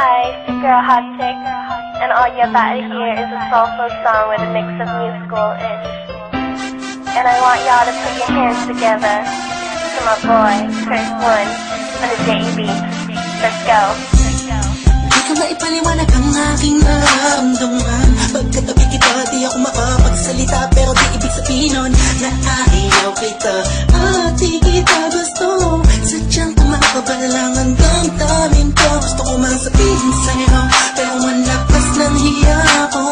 Hi, it's your girl Hot Chick, and all you're about to hear is a soulful song with a mix of musical-ish. And I want y'all to put your hands together to my boy, Chris One, on the JB. Let's go. Di ko maipaliwanag ang aking nararamdaman. Pagkatabi kita, di ako makapagsalita, pero di ibig sabihin nun na ayaw kita at di kita gusto. Sadyang kumakabalang hanggang tamin ko. Gusto ko man sabihin sa'yo, pero malakas ng hiya ko.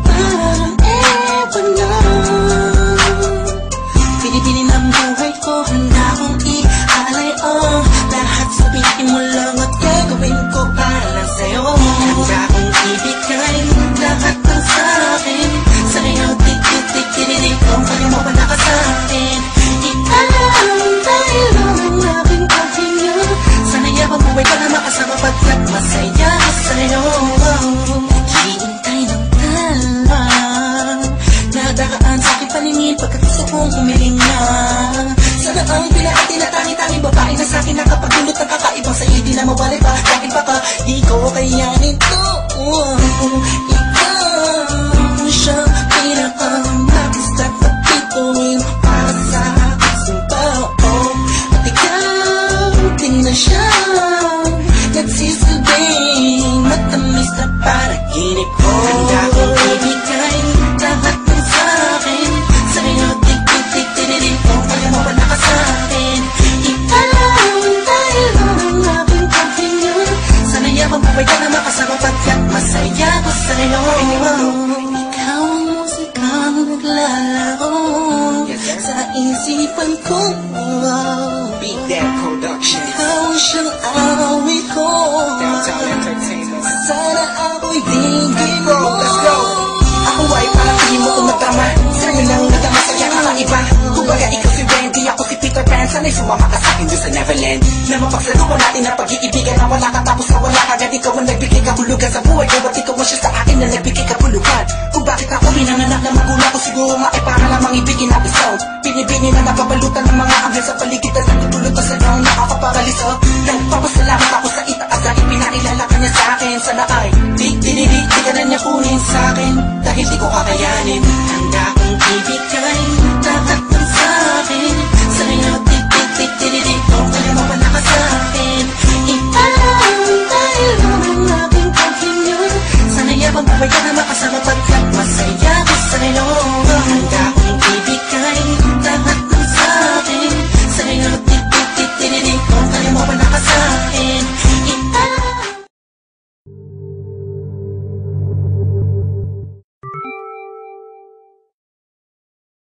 Parang ewan na. Pinipinin ang buhay ko, handa kong ialay ang lahat. Sabihin mo lang at gagawin ko para lang sa'yo. Handa kong ibigay lahat ng sa'kin. Sa'yo, tik-tik-tik-tik-tik, kung kaya mo ba nakasakin. Ikaw dahil lang ang aking pahinga. Sana'y abang buhay ka na makasama pagkat masaya ka sa'yo. Naghihintay ng talang nadaraan sa aking paningin pagkat gusto kong umiling na. Sana ang pinakatinatangi-tangi babae na sa'kin nakapagdulot ng kakaibang sa'yo di na mawalay pa. Dahil baka di ko kayanin to. Ikaw siya pinaka-nakistat na pituin para sa aking tao. At ikaw din na siya nagsisilbing matamis na panaginip ko. Handa kong ibigay lahat ng sa'kin. Sa'yo tik-tik-tik-tik-tik, kung kaya mo ba nakasakin. Ikaw dahil lang ang aking paghinga. Sana'y abang buhay ka na makasama pagkat masaya ko sa'yo. Ikaw ang musikang naglalaro sa isipan ko. Beat That Production. Ikaw siyang awit ko. Downtown Entertainment. Sana ako'y dinggin mo. Let's go. Ako ay parang tingin mo kung magdrama. Sa'yo lang nagama sa kaya kakaiba. Kumbaga ikaw si Wendy, ako si Peter Pan. Sana'y sumama ka sa'kin dun sa Neverland. Na mapagsaluhan natin ang pag-iibigan na wala ka tapos na wala ka. Agad ikaw ang nagbigay kahulugan sa buhay ko. At ikaw ang siya sa akin na nagbigay kahulugan. Kung bakit ako pinanganak na magulang ko, siguro nga ay para lamang ibigin ang isang binibini na napapalutan ng mga anghel sa paligid at nagtutulot sa lang nakakaparaliso. Nagpapasalamat ako sa itaas dahil pinakilala ka niya sa akin. Sana ay di ka na niya kunin sa akin dahil di ko kakayanin. Handa kong ibigay